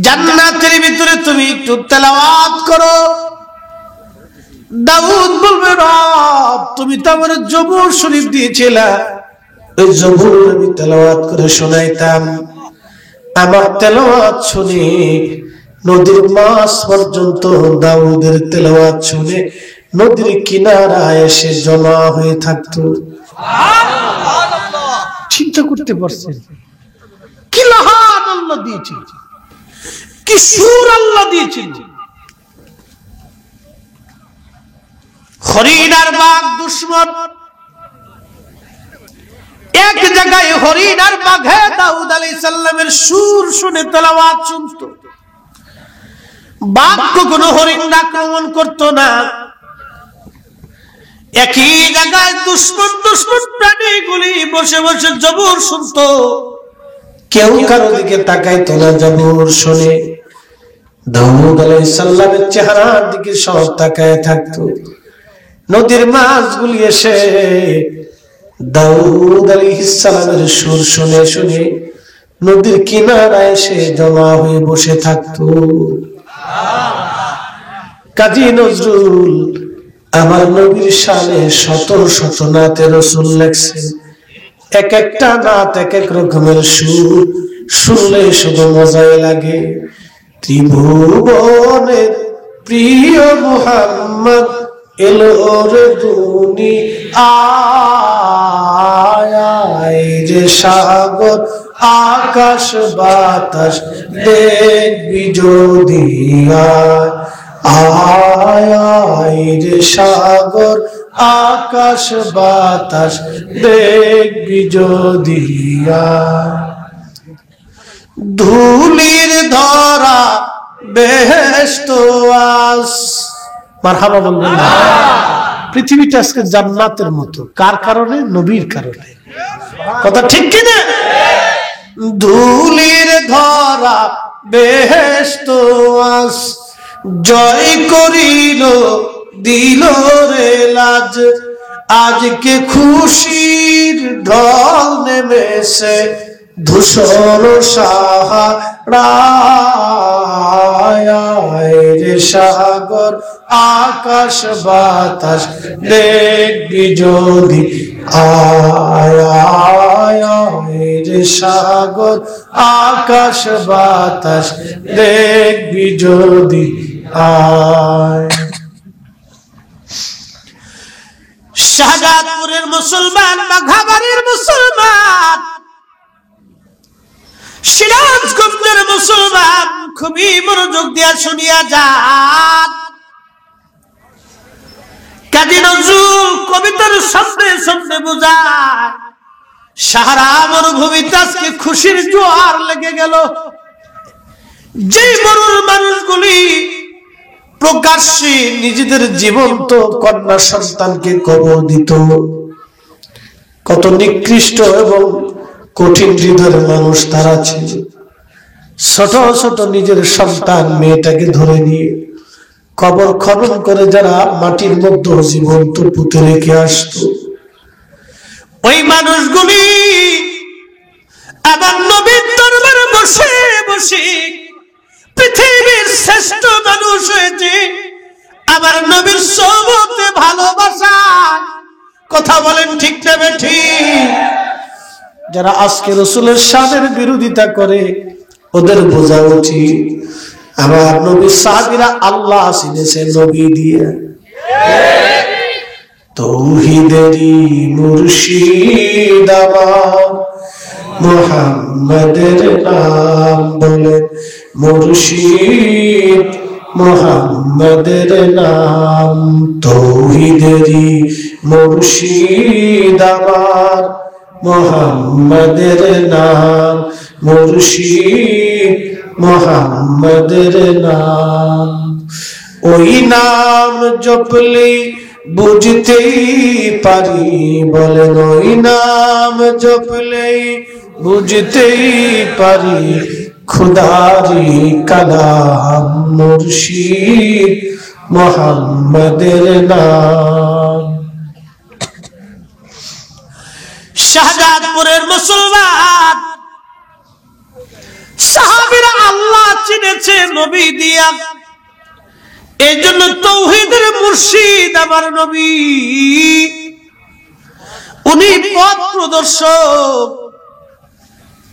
জান্নাতের ভিতরে তুমি একটু তেলাওয়াত করো। দাউদ বলবে, রব তুমি তো আমার জবুর শরীফ দিয়েছিলা, ওই জবুর আমি তেলাওয়াত করে শোনাইতাম। আমার তেলাওয়াত শুনে নদীর মাছ পর্যন্ত দাউদের তেলাওয়াত শুনে নদীর কিনারায় এসে জমা হয়ে থাকতো। চিন্তা করতে পারছেন কি লাহান আল্লাহ দিয়েছে, কি সুর আল্লাহ দিয়েছেন। হরিণ আর বাঘ দুশ্মন, এক জায়গায় হরিণ আর বাঘে দাউদ আলাইহিস সালামের সুর শুনে তেলাওয়াত শুনতো। বাঘ কখনো হরিণ আক্রমণ করতো না। একই জায়গায় দুশ্মন দুশ্মন প্রাণীগুলি বসে বসে জবুর শুনতো, কেউ কারো দিকে তাকাইতো না। জবুর শুনে দাউদ আলাইহিস সালামের চেহারার দিকে সব তাকায় থাকতো। নদীর মাছগুলি এসে দাউদ আলাইহিস সালামের সুর শুনে শুনে নদীর কিনারায় এসে জমা হয়ে বসে থাকতো। কাজী নজরুল আমার নবীর শানে শত শত নাতে রাসূল লেখছেন। এক একটা নাত এক এক রকমের সুর, শুনলে শুধু মজাই লাগে। ত্রিভুবনের প্রিয় মুহাম্মদ এলো রে দুনিয়ায়, যে সাগর আকাশ বাতাস দেখবি যদি আয়, রে সাগর আকাশ বাতাস দেখবি যদি ধুলির ধরা বেহেশত আস। মারহাবা বলবেন না? পৃথিবীটা আজকে জান্নাতের মতো। কার কারণে? নবীর কারণে। কথা ঠিক কি না? ধুলির ধরা বেহেশত আস, জয় করিল দিল রে লাজ, আজকে খুশির ঢল নেমেছে ধূসর সাহারা, আয় রে সাগর আকাশ বাতাস দেখবি যদি আয় রে সাগর আকাশ বাতাস দেখবি যদি আয়। শাহজাদপুরের মুসলমান, মাঘাবাড়ির মুসলমান, সিরাজগঞ্জের মুসলমান খুবই মনোযোগ দিয়া শুনিয়া যান। কাজী নজরুল কবিতার সামনে সামনে বোঝায় সাহারা মরুভূমিতে আজকে খুশির জোয়ার লেগে গেল। যে মরুর মানুষগুলি প্রকাশ্যে নিজেদের জীবন্ত কন্যা সন্তানকে কবর দিত, কত নিকৃষ্ট এবং কঠিন হৃদয়ের মানুষ তারা ছিল। ছোট ছোট নিজের সন্তান মেয়েটাকে ধরে নিয়ে কবর খনন করে যারা মাটির মধ্যে জীবন্ত পুঁতে রেখে আসত, ওই মানুষগুলি আবার নবীর দরবারে বসে বসে পৃথিবীর শ্রেষ্ঠ মানুষ হয়েছে। আবার নবীর সোহবতে ভালোবাসা, কথা বলেন ঠিক না ঠিক? যারা আজকে রাসূলের শানের বিরোধিতা করে ওদের বোঝা উচিত আমার নবীর সাহাবীরা আল্লাহ চিনেছে নবী দিয়ে। তৌহিদেরই মুর্শিদ আমার মুহাম্মাদের নাম বলেন, মুর্শিদ মুহাম্মাদের নাম। তৌহিদেরই মুর্শিদ আমার মুহাম্মাদের নাম, মুর্শিদ মুহাম্মাদের নাম। ওই নাম জপলে বুঝতেই পারি, বলেন ওই নাম জপলে বুঝতেই পারি খুদারি কালাম, মুর্শিদ মুহাম্মাদের নাম। শাহজাদপুরের মুসলমান সাহাবীরা আল্লাহ চিনেছে নবী দিয়া, এই জন্য তৌহিদের মুর্শিদ আমার নবী, উনি পথ প্রদর্শক।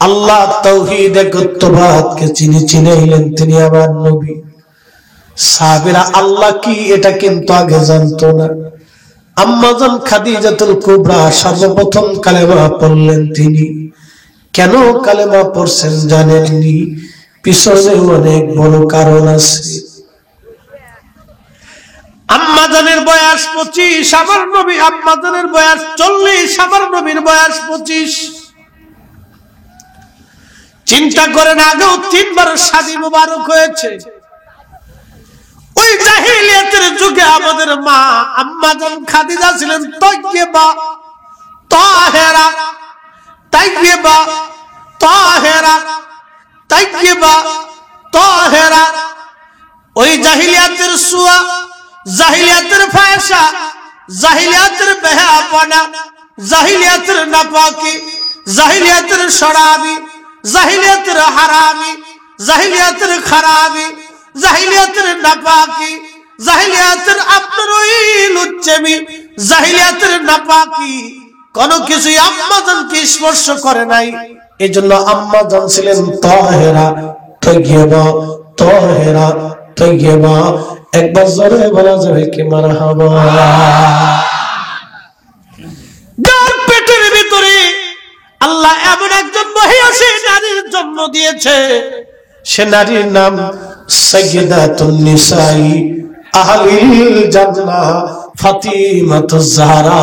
আল্লাহ তাওহীদ একত্ববাদকে চিনাইলেন, তিনি আবার নবী। সাহাবীরা আল্লাহ কি এটা কিন্তু আগে জানতো না। আম্মাজান খাদিজাতুল কুবরা সর্বপ্রথম কালেমা পড়লেন তিনি। কেন কালেমা পড়ছেন জানেননি? পিছনে অনেক বড় কারণ আছে। আম্মাজানের বয়স 25, আমার নবী আম্মাজানের বয়স 40, আমার নবীর বয়স 25। চিন্তা করেন, আগেও 3 বার শাদী মুবারক হয়েছে। ওই জাহিলিয়াতের যুগে আমাদের মা আম্মাজান খাদিজা ছিলেন তাইয়্যিবা, তাহেরা, তাইয়্যিবা, তাহেরা, তাইয়্যিবা, তাহেরা। ওই জাহিলিয়াতের সুয়া, জাহিলিয়াতের ফায়সা, জাহিলিয়াতের বেহাপনা, জাহিলিয়াতের নাপাকি, জাহিলিয়াতের শরাবি, জাহিলিয়াতের হারামি, জাহিলিয়াতের খারাবি, জাহিলিয়াতের নাপাকি, জাহিলিয়াতের আপনার ওই লুচ্চেমি, জাহিলিয়াতের নাপাকি কোন কিছুই আম্মাজানকে স্পর্শ করে নাই। এজন্য আম্মাজান ছিলেন তাহেরা, তাইয়্যিবা, তাহেরা, তাইয়্যিবা। একবার জোরে বলা যাবে কি মারহাবা? যার পেটের ভিতরে আল্লাহ এমন একজন মহিষী নারীর জন্ম দিয়েছে, সে নারীর নাম সাইয়্যিদাতুন নিসাই আহলিল জান্নাহ ফাতিমাতুজ জাহরা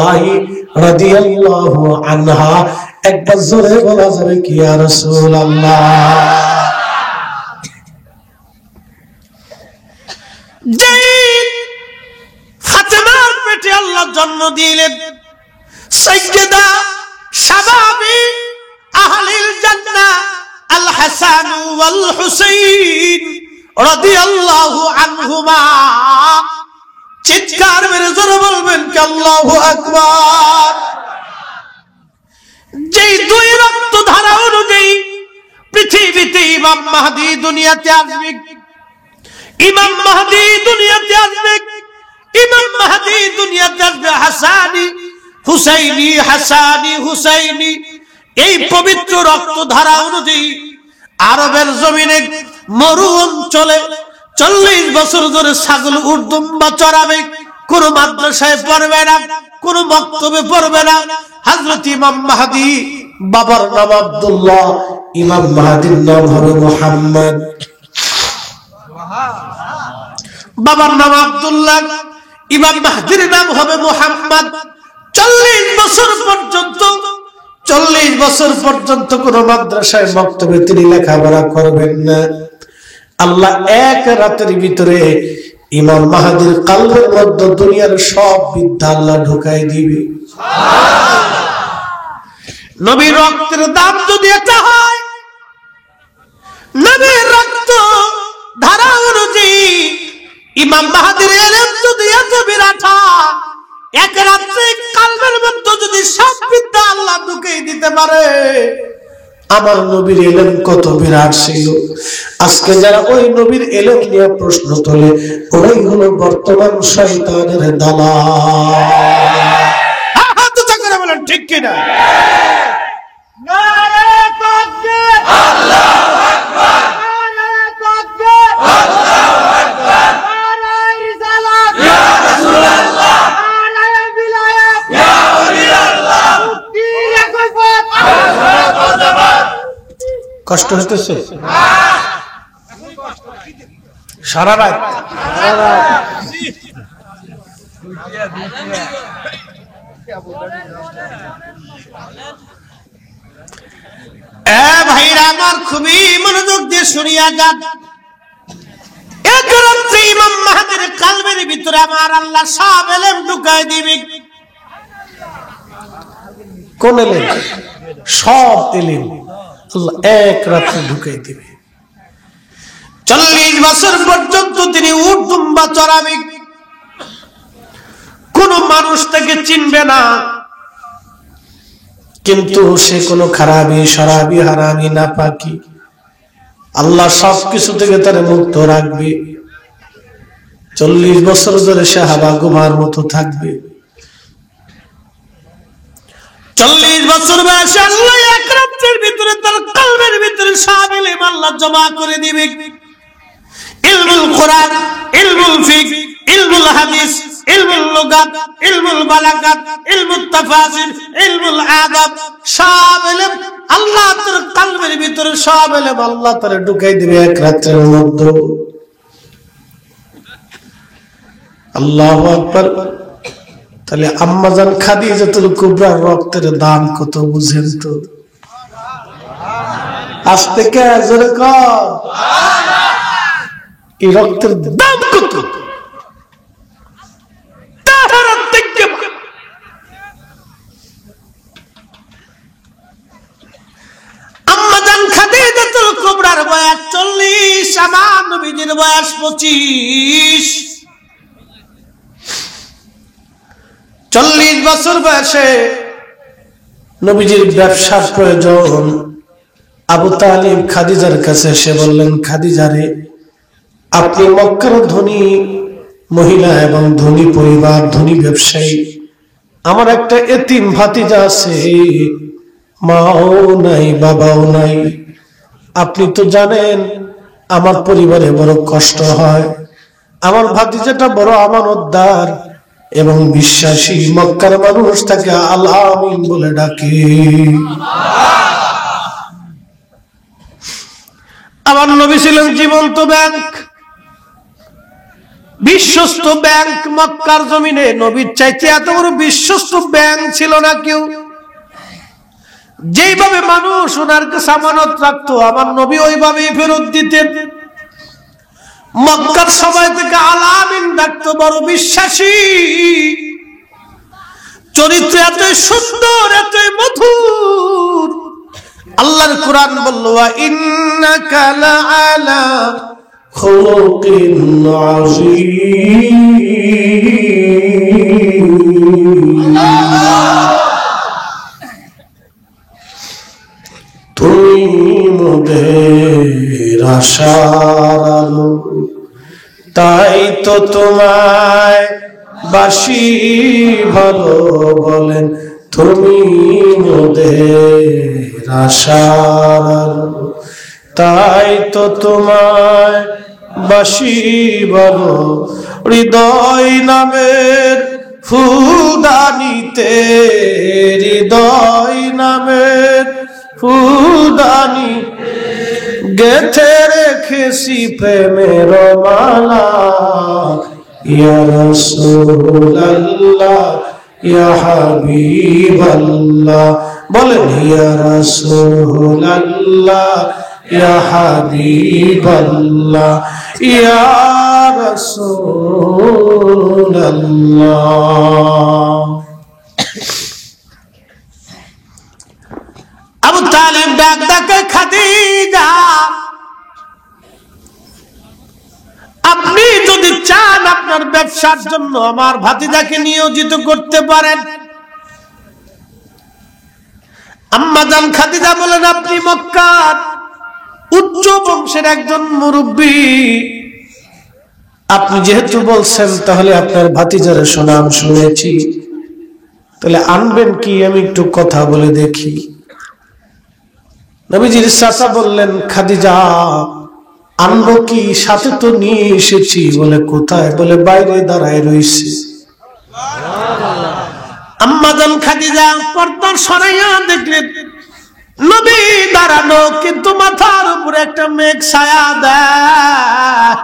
রাদিয়াল্লাহু আনহা। একবার জোরে বলা যাবে কি ইয়া রাসূলুল্লাহ? ফাতেমার পেটে আল্লাহ জন্ম দিলেন সাইয়্যিদা শাবাবি আহলিল জান্নাহ আল হাসান ওয়াল হুসাইন রাদিয়াল্লাহু আনহুমা। চিৎকার মেরে জোরে বলবেন কি আল্লাহু আকবার। যেই 2 রক্ত ধারা অনুযায়ী পৃথিবীতে ইমাম মাহদী দুনিয়াতে আসবে, ইমাম মাহদী দুনিয়াতে আসবে, ইমাম মাহদী দুনিয়াতে আসবে হাসানি হুসাইনি, হাসানি হুসাইনি। এই পবিত্র রক্তধারা অনুযায়ী আরবের জমিনে মরু অঞ্চলে 40 বছর ধরে ছাগল উর্দুম্বা চড়াবে, কোন মাদ্রাসায় পড়বে না, কোন মক্তবে পড়বে না। হযরত ইমাম মাহদী, বাবার নাম আব্দুল্লাহ, ইমাম মাহদীর নাম হবে মুহাম্মদ। বাবার নাম আব্দুল্লাহ, ইমাম মাহদীর নাম হবে মুহাম্মদ। 40 বছর পর্যন্ত, 40 বছর পর্যন্ত কোন মাদ্রাসায় মক্তবে তিনি লেখাপড়া করবেন না। আল্লাহ এক রাতের ভিতরে ইমাম মাহদীর কলবের মধ্যে দুনিয়ার সব বিদ্যা আল্লাহ ঢুকাই দিবে। নবীর রক্তের দাম যদি এটা হয়, নবীর রক্ত ধারা অনুযায়ী ইমাম মাহদীর ইলম যদি এত বিরাট হয়, এক রাতে কলবের মধ্যে যদি সব বিদ্যা আল্লাহ ঢুকাই দিতে পারে, আমার নবীর ইলম কত বিরাট ছিল। আজকে যারা ওই নবীর ইলম নিয়ে প্রশ্ন তোলে, ওই হলো বর্তমান শয়তানের দালাল। হাত উঁচু করে বলেন ঠিক কিনা? নারে তাকবীর, আল্লাহু আকবার, নারে তাকবীর, আল্লাহু আকবার, নারে রিসালাত, ইয়া রাসূলুল্লাহ, নারে বিলায়াত, ইয়া ওলিয়াল্লাহ, মুক্তি একবার আল্লাহ। কষ্ট হতেছে সারা রাত? ভাইরা আমার, খুবই মনোযোগ দিয়ে শুনিয়া যান। এক রাত্রে ইমাম মাহদীর কলবের ভিতরে আমার আল্লাহ সব ইলম ঢুকাই দিবে। কোন ইলম? সব ইলম আল্লাহ এক রাতে ঢুকাই দিবে। 40 বছর পর্যন্ত তিনি উট দুম্বা চড়াবে, কোন মানুষ তাকে চিনবে না, কিন্তু সে কোন খারাপি, শরাবি, হারামি, নাপাকি, আল্লাহ সবকিছু থেকে তারে মুক্ত রাখবে। 40 বছর ধরে সে হাবা গোমার মতো থাকবে। 40 বছর বয়সে আল্লাহ এক রাতের ভিতরে তার কলবের ভিতরে সব ইলম আল্লাহ জমা করে দিবে। ইলমুল কোরআন, ইলমুল ফিকহ, ইলমুল হাদিস, ইলমুল লুগাত, ইলমুল বালাগাত, ইলমুত তাফাসির, ইলমুল আদাব, সব ইলম আল্লাহ তার কলবের ভিতরে সব ইলম আল্লাহ তারে ঢুকাই দিবে এক রাতের মধ্যে। আল্লাহু আকবার। তাহলে আম্মাজান খাদিজাতুল কুবরার রক্তের দাম কত বুঝেন তো? আজ থেকে জোরে কর, এই রক্তের দাম কত? আম্মাজান খাদিজাতুল কুবরার বয়স 40, আমার নবীজির বয়স 25। 40 বছর বয়সে নবীজির ব্যবসার প্রয়োজন। আবু তালিব খাদিজার কাছে এসে বললেন, খাদিজা রে, আপনি মক্কার ধনী মহিলা এবং ধনী পরিবার, ধনী ব্যবসায়ী, আমার একটা এতিম ভাতিজা আছে, মাও নাই বাবাও নাই। আপনি তো জানেন আমার পরিবারে বড় কষ্ট হয়। আমার ভাতিজাটা বড় আমানতদার এবং বিশ্বাসী, মক্কার মানুষ তাকে আল আমিন বলে ডাকে। আমার নবী ছিলেন জীবন্ত ব্যাংক, বিশ্বস্ত ব্যাংক। মক্কার জমিনে নবীর চাইতে এত বড় বিশ্বস্ত ব্যাংক ছিল না কেউ। যেইভাবে মানুষ ওনার কাছে আমানত রাখতো, আমার নবী ওইভাবেই ফেরত দিতেন। মক্কার সবাই থেকে আল আমিন ডাকতো, বড় বিশ্বাসী। চরিত্র এতই সুন্দর, এতই মধুর। আল্লাহর কোরআন বলল, ইন্নাকা লাআলা খুলুকিন আযীম। তুমি মোদের আশার আলো, তাই তো তোমায় বাসি ভালো, বলেন তুমি মোদের আশার আলো। তাই তো তোমায় বাসি ভালো, হৃদয় নামের ফুলদানিতে, হৃদয় নামের ফুলদানি গেথে রেখেছি প্রেমের মালা। ইয়া রাসূলুল্লাহ ইয়া হাবিবাল্লাহ, বলেন ইয়া রাসূলুল্লাহ ইয়া হাবিবাল্লাহ ইয়া রাসূলুল্লাহ। আবু তালিব ডাক ডাকে, খাদিজা আপনি যদি চান আপনার ব্যবসার জন্য আমার ভাতিজাকে নিয়োজিত করতে পারেন। আম্মা জান খাদিজা বলেন, আপনি মক্কার উচ্চ বংশের একজন মুরব্বী, আপনি যেহেতু বলছেন তাহলে আপনার ভাতিজার সুনাম শুনেছি, তাহলে আনবেন কি আমি একটু কথা বলে দেখি। নবীজির চাচা বললেন, খাদিজা আনবো কি, সাথে তো নিয়ে এসেছি। বলে কোথায়? বলে বাইরে দাঁড়ায় রয়েছে। আম্মা জান খাদিজা পর্দা সরাইয়া দেখলেন নবী দাঁড়ানো, কিন্তু মাথার উপরে একটা মেঘ ছায়া দেয়।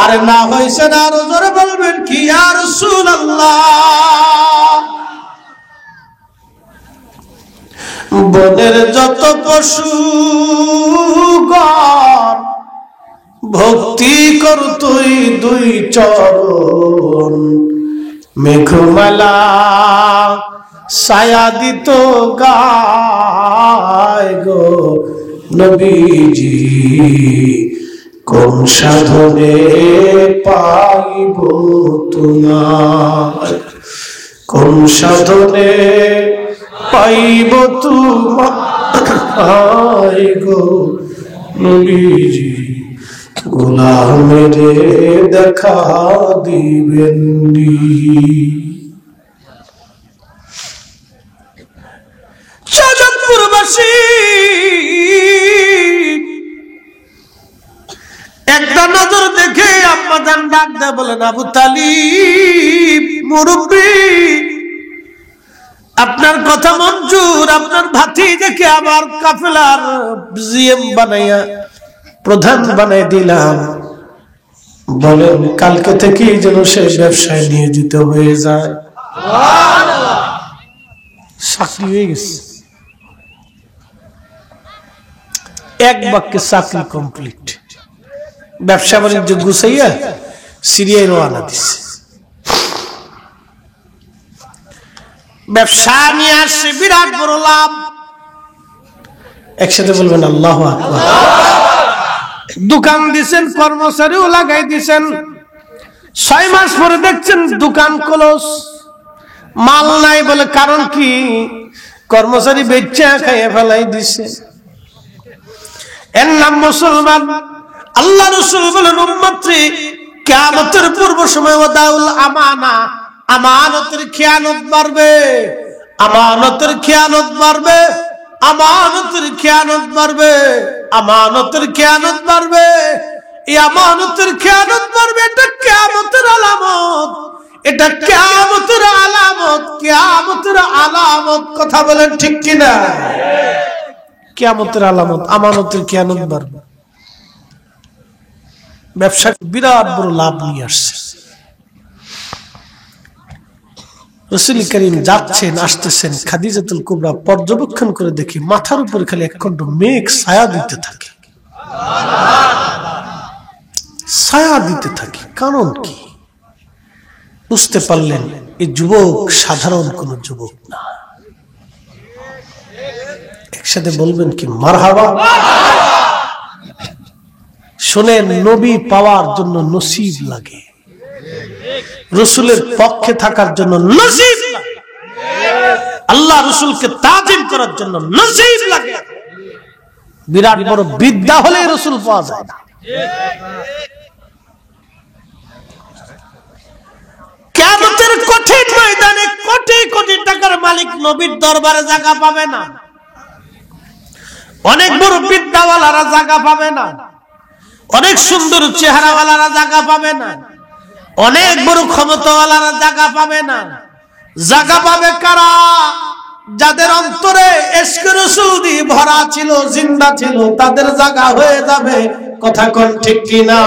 আরে না হয়েছে না, আরো জোরে বলবেন কি ইয়া রাসূলুল্লাহ। বনের যত পশু গণ ভক্তি কর তুই দুই চরণ, মেঘমালা ছায়া দিত গায় গো নবীজি, কোন সাধনে পাইব তোমার, কোন সাধনে পাইব তোমার গো নবীজি, গোলামের দেখা দিবেন। চাঁদপুরবাসী একটা নজর দেখে আম্মা জান ডাক দেয়, বলেন আবু তালিব মুরব্বী, আপনার কথা মঞ্জুর, আপনার ভাতিজাকে আবার কাফেলার জিএম বানাইয়া প্রধান বানাই দিলাম। বলেন কালকে থেকেই যেন সে ব্যবসায় নিয়োজিত হয়ে যায়। চাকরি হয়ে গেছে, এক বাক্যে চাকরি কমপ্লিট। ব্যবসা বাণিজ্য গুছাইয়া সিরিয়ায় রওনা দিচ্ছে। ব্যবসা নিয়ে আসছে বিরাট বড় লাভ। একসাথে বলবেন আল্লাহু আকবার। দোকান দিছেন, কর্মচারীও লাগাই দিছেন। 6 মাস পরে দেখছেন দোকান ক্লোজ, মাল নাই। বলে কারণ কি? কর্মচারী বেচা খাইয়ে ফেলাই দিছে। এর নাম মুসলমান। আল্লাহ রাসূল বলেন, উম্মতরে কিয়ামতের পূর্ব সময় ওয়াদাউল আমানা, আমানতের খেয়ানত বাড়বে, আমানতের খেয়ানত বাড়বে, আমানতের খেয়ানত বাড়বে, আমানতের খেয়ানত বাড়বে। এই আমানতের খেয়ানত বাড়বে, এটা কিয়ামতের আলামত, এটা কিয়ামতের আলামত, কিয়ামতের আলামত। কথা বলেন ঠিক কিনা? কিয়ামতের আলামত, আমানতের খেয়ানত বাড়বে। ব্যবসা বিরাট বড় লাভ নিয়ে আসছে। রাসূল করিম যাচ্ছেন আসতেছেন, খাদিজাতুল কুবরা পর্যবেক্ষণ করে দেখি মাথার উপর খালি একখণ্ড মেঘ ছায়া দিতে থাকে, ছায়া দিতে থাকে। কারণ কি? বুঝতে পারলেন এই যুবক সাধারণ কোন যুবক না। একসাথে বলবেন কি মারহাবা। শোনেন, নবী পাওয়ার জন্য নসিব লাগে, রসুলের পক্ষে থাকার জন্য নসিব লাগে, আল্লাহ রসুলকে তাজিম করার জন্য নসিব লাগে। বিরাট বড় বিদ্যা হলে রসুল পাওয়া যায় না। কঠিন ময়দানে কোটি কোটি টাকার মালিক নবীর দরবারে জায়গা পাবে না, অনেক বড় বিদ্যাওয়ালারা জায়গা পাবে না, অনেক সুন্দর চেহারাওয়ালারা জায়গা পাবে না, অনেক বড় ক্ষমতাওয়ালারা জায়গা পাবে না। জায়গা পাবে কারা? যাদের অন্তরে ইশক রাসূল দিয়ে ভরা ছিল, জিন্দা ছিল, তাদের জায়গা হয়ে যাবে। কথা কোন ঠিক কিনা?